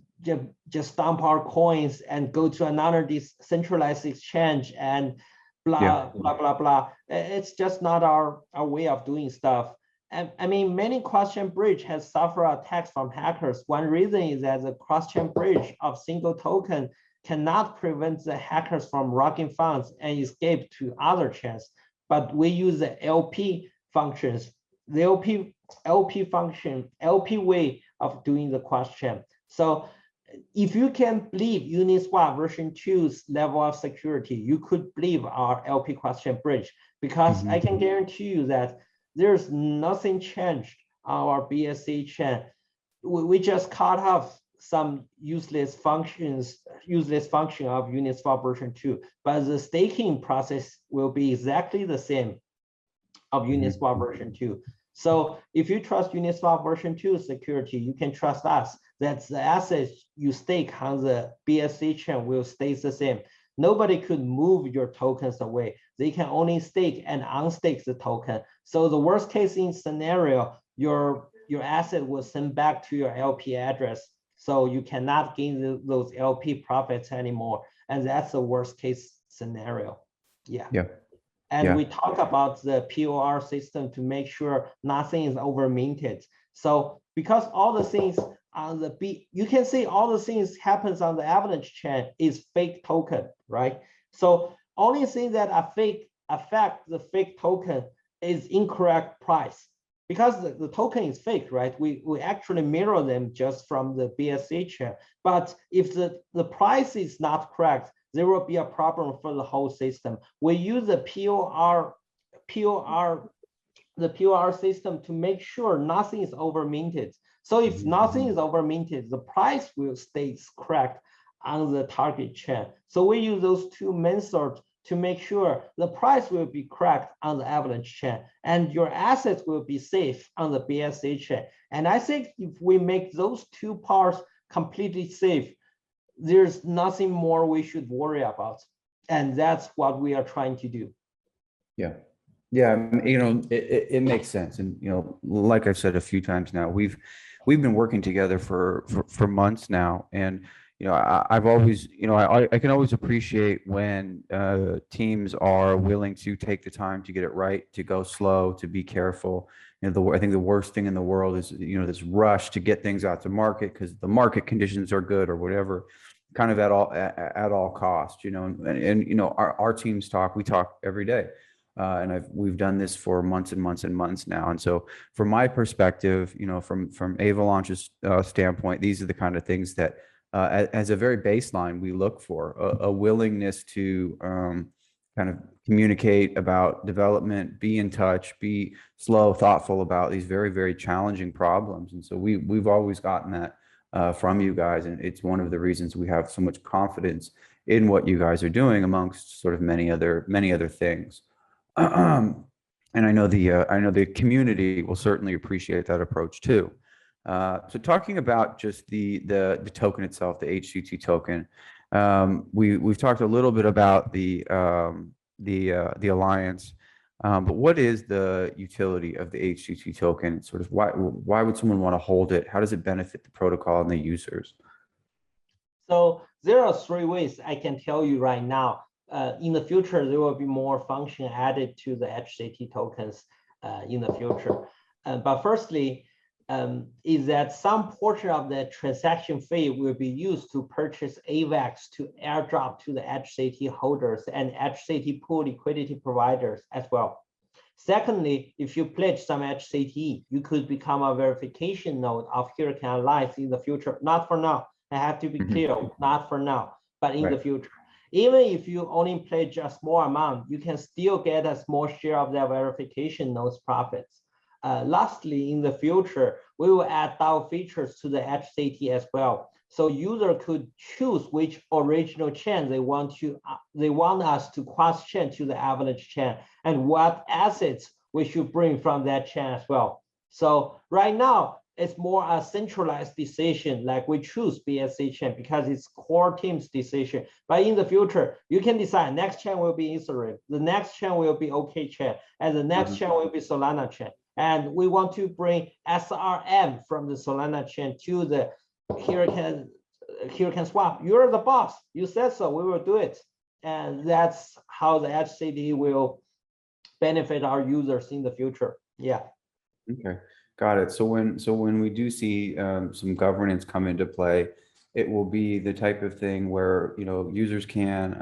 dump our coins and go to another decentralized exchange and blah blah blah. It's just not our way of doing stuff. And I mean, many cross-chain bridge has suffered attacks from hackers. One reason is that the cross-chain bridge of single token cannot prevent the hackers from rocking funds and escape to other chains. But we use the LP functions, the LP function, LP way of doing the cross-chain. So if you can believe Uniswap version 2's level of security, you could believe our LP cross-chain bridge, because I can guarantee you that there's nothing changed on our BSC chain. We just cut off some useless function of Uniswap version 2, but the staking process will be exactly the same of Uniswap version 2. So if you trust Uniswap version 2 security, you can trust us that the assets you stake on the BSC chain will stay the same. nobody could move your tokens away. They can only stake and unstake the token. So the worst case in scenario, your asset was sent back to your LP address. So you cannot gain those LP profits anymore. And that's the worst case scenario. Yeah. Yeah. And we talk about the POR system to make sure nothing is over minted. So because all the things on the you can see all the things happens on the Avalanche chain is fake token, right? So only thing that affect the fake token is incorrect price. Because the token is fake, right? We actually mirror them just from the BSC chain. But if the price is not correct, there will be a problem for the whole system. We use the POR system to make sure nothing is over minted. So if nothing is over minted, the price will stay correct on the target chain. So we use those two methods to make sure the price will be correct on the Avalanche chain and your assets will be safe on the BSC chain. And I think if we make those two parts completely safe, there's nothing more we should worry about. And that's what we are trying to do. Yeah. Yeah. It makes sense. And, like I've said a few times now, we've been working together for months now. And, I've always, I can always appreciate when teams are willing to take the time to get it right, to go slow, to be careful. I think the worst thing in the world is, this rush to get things out to market because the market conditions are good or whatever, kind of at all costs, and our teams we talk every day. And we've done this for months and months and months now. And so from my perspective, from Avalaunch's standpoint, these are the kind of things that as a very baseline, we look for a willingness to kind of communicate about development, be in touch, be slow, thoughtful about these very, very challenging problems. And so we've always gotten that from you guys. And it's one of the reasons we have so much confidence in what you guys are doing amongst sort of many other things. And I know the community will certainly appreciate that approach too. So talking about just the token itself, the HCT token, we've talked a little bit about the alliance, but what is the utility of the HCT token? Sort of why would someone want to hold it? How does it benefit the protocol and the users? So there are three ways I can tell you right now. In the future, there will be more function added to the HCT tokens in the future. But firstly, is that some portion of the transaction fee will be used to purchase AVAX to airdrop to the HCT holders and HCT pool liquidity providers as well. Secondly, if you pledge some HCT, you could become a verification node of Hurricane Alliance in the future. Not for now. I have to be clear, not for now, but in the future. Even if you only pledge a small amount, you can still get a small share of their verification node's profits. Lastly, in the future, we will add DAO features to the HCT as well. So user could choose which original chain they want us to cross-chain to the Avalanche chain and what assets we should bring from that chain as well. So right now, it's more a centralized decision, like we choose BSC chain because it's core team's decision. But in the future, you can decide next chain will be Ethereum, the next chain will be OK chain, and the next chain will be Solana chain. And we want to bring SRM from the Solana chain to the HurricaneSwap. You're the boss. You said so. We will do it. And that's how the HCT will benefit our users in the future. Yeah. Okay, got it. So when we do see some governance come into play, it will be the type of thing where users can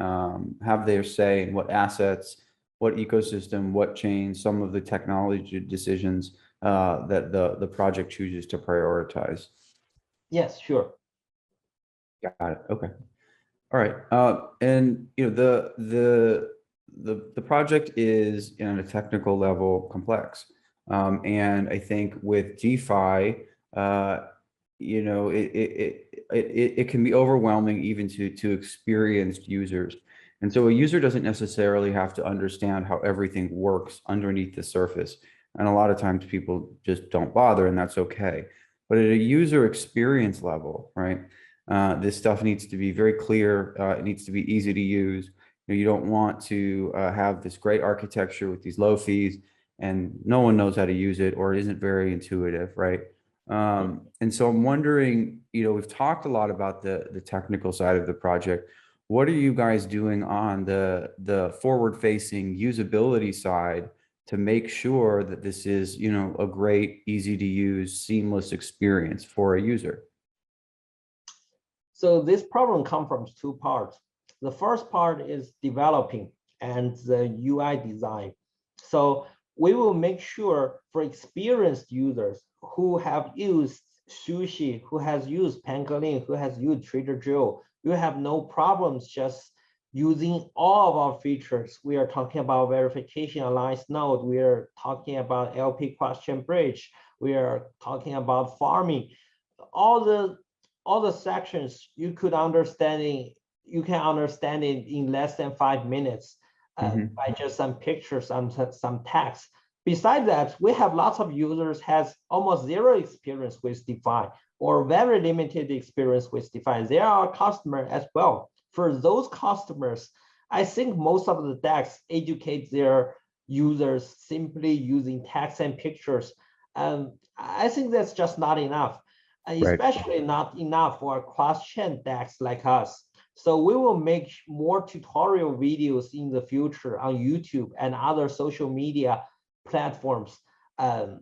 have their say in what assets, what ecosystem, what chains, some of the technology decisions that the project chooses to prioritize. Yes, sure. Got it. Okay. All right. And the project is on a technical level complex, and I think with DeFi, it can be overwhelming even to experienced users. And so a user doesn't necessarily have to understand how everything works underneath the surface. And a lot of times people just don't bother, and that's okay. But at a user experience level, right? This stuff needs to be very clear. It needs to be easy to use. You don't want to have this great architecture with these low fees and no one knows how to use it or it isn't very intuitive, right? And so I'm wondering, we've talked a lot about the technical side of the project. What are you guys doing on the forward-facing usability side to make sure that this is, a great, easy to use, seamless experience for a user? So this problem comes from two parts. The first part is developing and the UI design. So we will make sure for experienced users who have used Sushi, who has used Pangolin, who has used Trader Joe, you have no problems just using all of our features. We are talking about verification alliance node. We are talking about LP question bridge. We are talking about farming. All the sections you can understand it in less than 5 minutes by just some pictures, some text. Besides that, we have lots of users has almost zero experience with DeFi or very limited experience with DeFi. They are our customer as well. For those customers, I think most of the DEX educate their users simply using text and pictures. I think that's just not enough, especially not enough for a cross-chain DEX like us. So we will make more tutorial videos in the future on YouTube and other social media platforms. And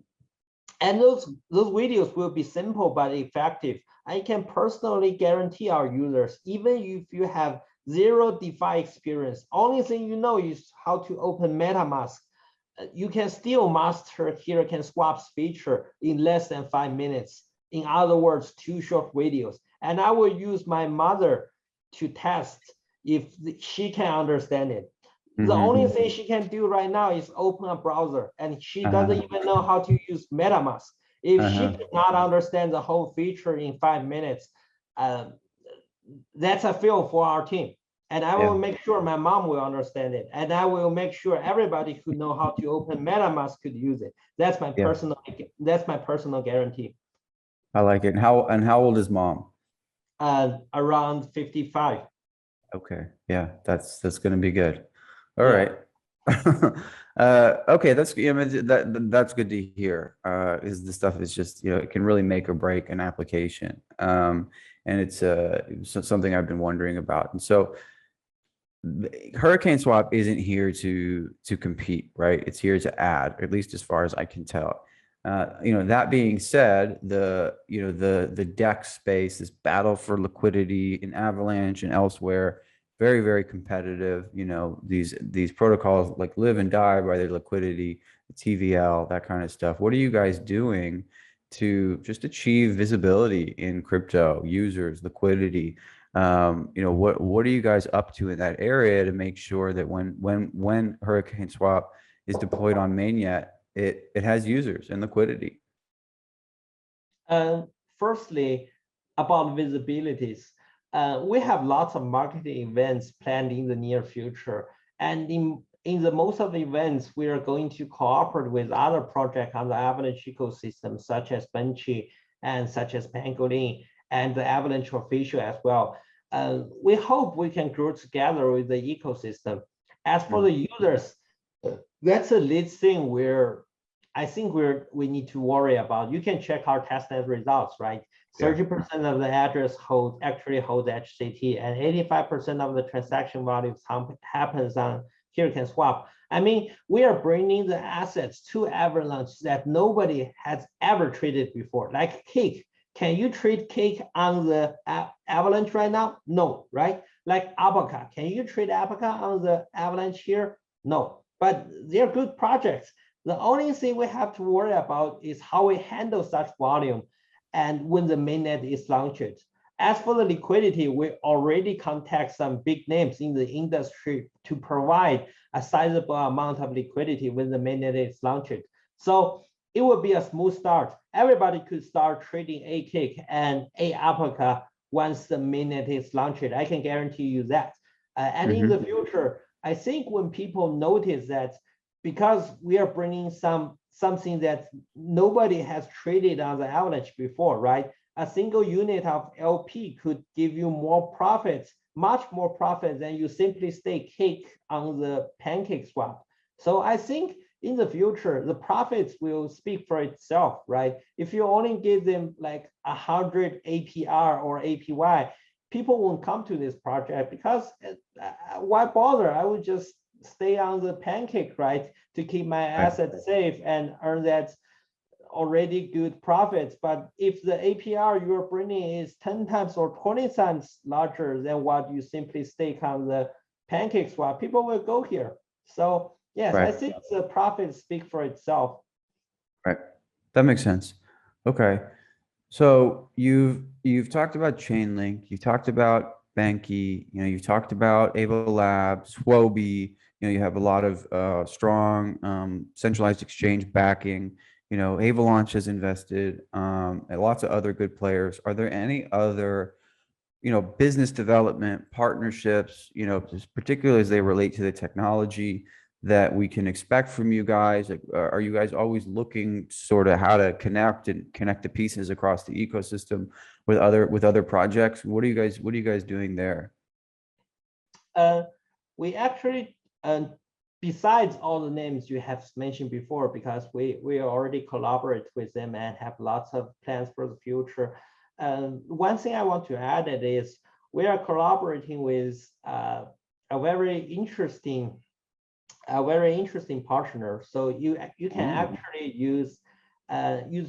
those videos will be simple but effective. I can personally guarantee our users, even if you have zero DeFi experience, only thing you know is how to open MetaMask, you can still master HurricaneSwap's feature in less than 5 minutes. In other words, 2 short videos. And I will use my mother to test if she can understand it. The only thing she can do right now is open a browser, and she doesn't even know how to use MetaMask. If she cannot understand the whole feature in 5 minutes, that's a fail for our team. And I will make sure my mom will understand it, and I will make sure everybody who know how to open MetaMask could use it. That's my personal guarantee. I like it. And how old is mom? Around 55. Okay, yeah, that's going to be good. All right. Okay, that's that's good to hear. Is the stuff is just it can really make or break an application, and it's something I've been wondering about. And so, HurricaneSwap isn't here to compete, right? It's here to add, at least as far as I can tell. That being said, the DEX space, this battle for liquidity in Avalanche and elsewhere, very, very competitive. These protocols like live and die by their liquidity, TVL, that kind of stuff. What are you guys doing to just achieve visibility in crypto, users, liquidity? What are you guys up to in that area to make sure that when HurricaneSwap is deployed on mainnet, it has users and liquidity? Firstly, about visibilities. We have lots of marketing events planned in the near future. And in the most of the events, we are going to cooperate with other projects on the Avalanche ecosystem, such as Benchy and such as Pangolin and the Avalanche official as well. We hope we can grow together with the ecosystem. As for the users, that's a lead thing I think we need to worry about. You can check our testnet results, right? 30% of the address actually holds HCT, and 85% of the transaction volumes happens on HurricaneSwap. I mean, we are bringing the assets to Avalanche that nobody has ever traded before, like Cake. Can you trade Cake on the Avalanche right now? No, right? Like Abaca. Can you trade Abaca on the Avalanche here? No, but they're good projects. The only thing we have to worry about is how we handle such volume and when the mainnet is launched. As for the liquidity, we already contact some big names in the industry to provide a sizable amount of liquidity when the mainnet is launched. So it will be a smooth start. Everybody could start trading a Cake and a Abaca once the mainnet is launched. I can guarantee you that. And in the future, I think when people notice that, because we are bringing something that nobody has traded on the Avalanche before, right? a single unit of LP could give you more profits, much more profit than you simply stake cake on the pancake swap. So I think in the future, the profits will speak for itself, right? If you only give them like 100 APR or APY, people won't come to this project because why bother? I would just stay on the pancake, right? To keep my assets safe and earn that already good profits. But if the APR you're bringing is 10 times or 20 times larger than what you simply stake on the pancake swap, people will go here. So yes, I think the profits speak for itself. Right. That makes sense. Okay. So you've talked about Chainlink, you've talked about Banky, you've talked about Ava Labs, Huobi, you have a lot of strong centralized exchange backing. Avalaunch has invested, and lots of other good players. Are there any other, business development partnerships, just particularly as they relate to the technology that we can expect from you guys? Like, are you guys always looking sort of how to connect the pieces across the ecosystem with other projects? What are you guys doing there? We actually, besides all the names you have mentioned before, because we already collaborate with them and have lots of plans for the future. One thing I want to add is we are collaborating with a very interesting partner. So you can actually use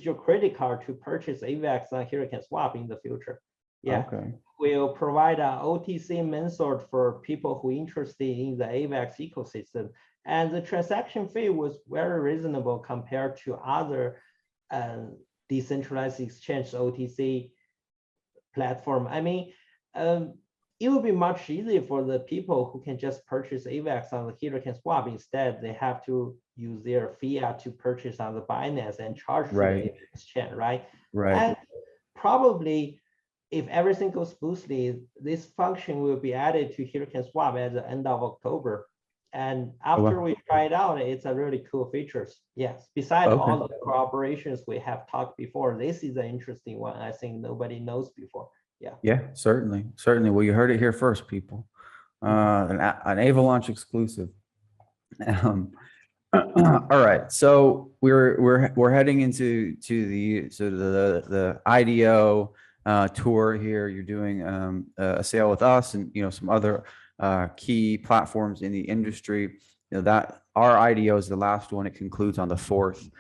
your credit card to purchase AVAX on HurricaneSwap in the future. Yeah. Okay. We'll provide an OTC main sort for people who are interested in the AVAX ecosystem. And the transaction fee was very reasonable compared to other decentralized exchange OTC platform. I mean, it would be much easier for the people who can just purchase AVAX on the HurricaneSwap. Instead, they have to use their fiat to purchase on the Binance and charge for the exchange, right? Right. And probably, if everything goes smoothly, this function will be added to HurricaneSwap at the end of October. And after we try it out, it's a really cool features. Yes, besides all the collaborations we have talked before, this is an interesting one. I think nobody knows before. Yeah. Yeah, certainly. Well, you heard it here first, people. An Avalaunch exclusive. All right, so we're heading into the IDO tour here. You're doing a sale with us and some other key platforms in the industry. That our IDO is the last one. It concludes on the 4th.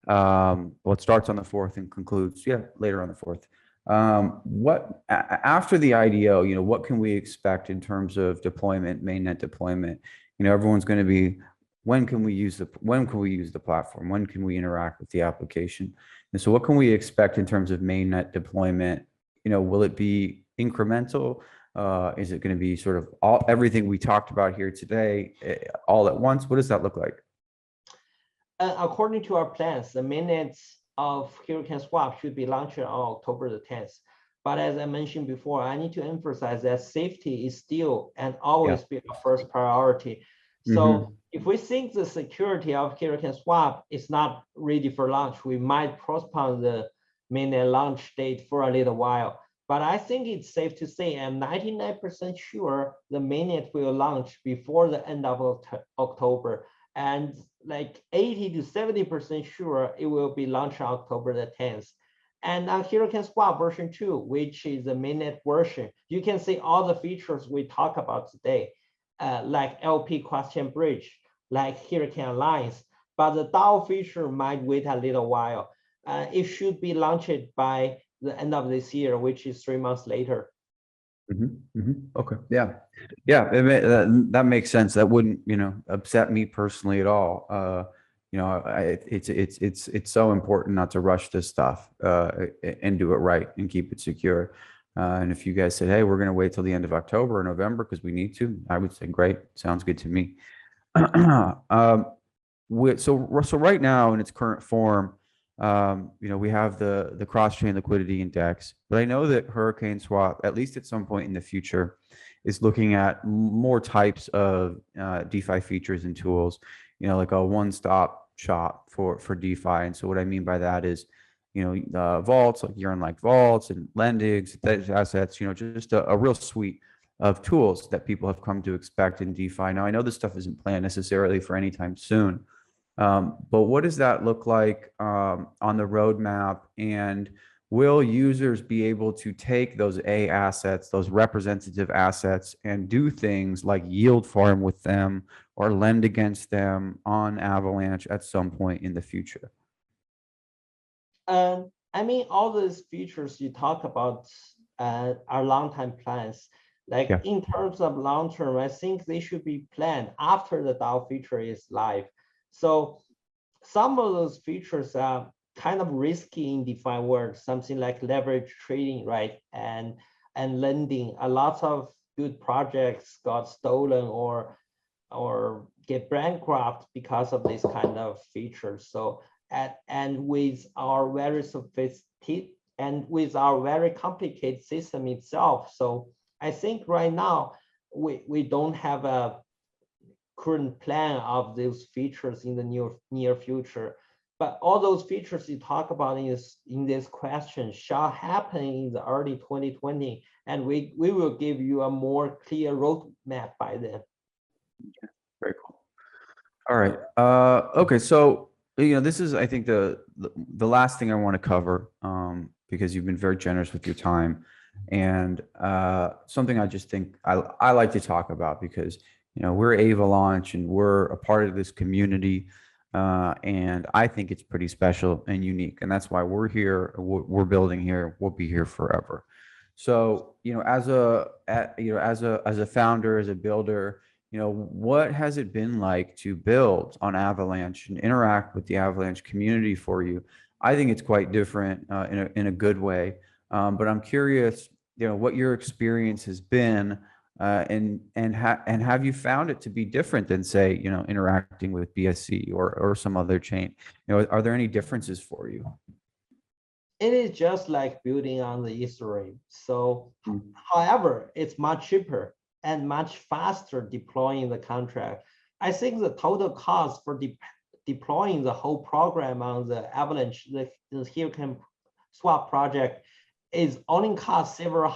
Well, it starts on the 4th and concludes later on the 4th. What after the IDO, what can we expect in terms of deployment, mainnet deployment? Everyone's going to be, when can we use the platform? When can we interact with the application? And so what can we expect in terms of mainnet deployment? Will it be incremental? Is it going to be sort of everything we talked about here today all at once? What does that look like? According to our plans, the mainnets of HurricaneSwap should be launched on October the 10th. But as I mentioned before, I need to emphasize that safety is still and always be our first priority. So if we think the security of HurricaneSwap is not ready for launch, we might postpone the mainnet launch date for a little while. But I think it's safe to say I'm 99% sure the mainnet will launch before the end of October. And like 80 to 70% sure it will be launched on October the 10th. And on HurricaneSwap version 2, which is the mainnet version, you can see all the features we talk about today, like LP question bridge, like Hurricane Alliance. But the DAO feature might wait a little while. It should be launched by the end of this year, which is 3 months later. Okay. That makes sense. That wouldn't, upset me personally at all. It's so important not to rush this stuff and do it right and keep it secure. And if you guys said, hey, we're going to wait till the end of October or November because we need to, I would say, great. Sounds good to me. So right now in its current form, we have the cross-chain liquidity index, but I know that HurricaneSwap, at least at some point in the future, is looking at more types of DeFi features and tools, like a one-stop shop for DeFi. And so what I mean by that is, vaults, like urn-like vaults and lendings, assets, just a real suite of tools that people have come to expect in DeFi. Now, I know this stuff isn't planned necessarily for any time soon, but what does that look like on the roadmap? And will users be able to take those A assets, those representative assets, and do things like yield farm with them or lend against them on Avalanche at some point in the future? I mean, all those features you talk about are long-term plans. Like in terms of long-term, I think they should be planned after the DAO feature is live. So some of those features are kind of risky in DeFi world, something like leverage trading, right? And lending. A lot of good projects got stolen or get bankrupt because of this kind of features. So and with our very sophisticated and with our very complicated system itself. So I think right now we don't have a current plan of those features in the near future. But all those features you talk about in this question shall happen in the early 2020, and we will give you a more clear roadmap by then. Yeah, very cool. All right. Okay. So this is, I think, the last thing I want to cover, because you've been very generous with your time, and something I just think I like to talk about, because we're Avalaunch and we're a part of this community, and I think it's pretty special and unique, and that's why we're here. We're building here. We'll be here forever. So as a founder, as a builder, what has it been like to build on Avalanche and interact with the Avalanche community for you? I think it's quite different in a good way. But I'm curious, what your experience has been, and have you found it to be different than, say, interacting with BSC or some other chain? Are there any differences for you? It is just like building on the Ethereum. So, however, it's much cheaper and much faster deploying the contract. I think the total cost for deploying the whole program on the Avalanche, the HurricaneSwap project, is only cost several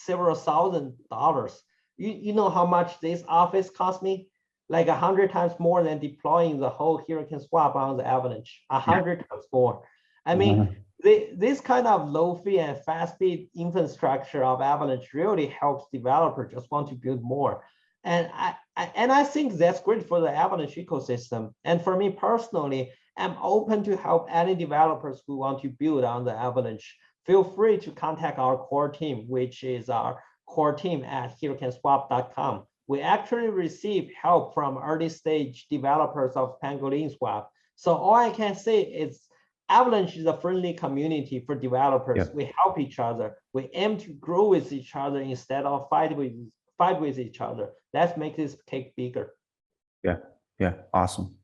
$1,000s. You know how much this office cost me? Like 100 times more than deploying the whole HurricaneSwap on the Avalanche. 100 times more. I mean, this kind of low fee and fast speed infrastructure of Avalanche really helps developers just want to build more. And I think that's great for the Avalanche ecosystem. And for me personally, I'm open to help any developers who want to build on the Avalanche. Feel free to contact our core team, which is our core team at HurricaneSwap.com. We actually receive help from early stage developers of Pangolin Swap. So all I can say is Avalanche is a friendly community for developers. Yeah. We help each other. We aim to grow with each other instead of fight with each other. Let's make this cake bigger. Yeah. Awesome.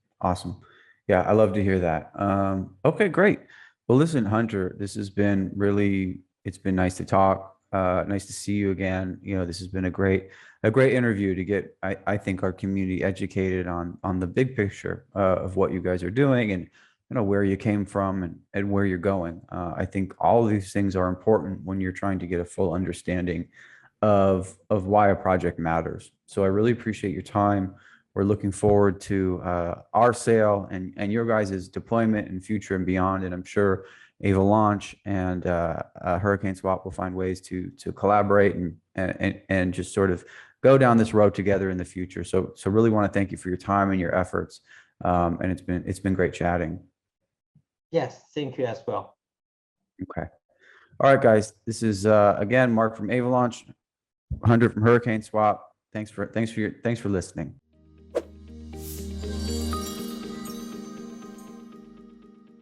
Yeah, I love to hear that. Okay, great. Well, listen, Hunter, this has been it's been nice to talk. Nice to see you again. This has been a great interview to get, I think, our community educated on the big picture of what you guys are doing, and where you came from and where you're going. I think all of these things are important when you're trying to get a full understanding of why a project matters. So I really appreciate your time. We're looking forward to our sale and your guys' deployment in future and beyond. And I'm sure Avalaunch and HurricaneSwap will find ways to collaborate and just sort of go down this road together in the future. So really want to thank you for your time and your efforts. And it's been great chatting. Yes, thank you as well. Okay. All right, guys. This is again Mark from Avalaunch, Hunter from HurricaneSwap. Thanks for listening.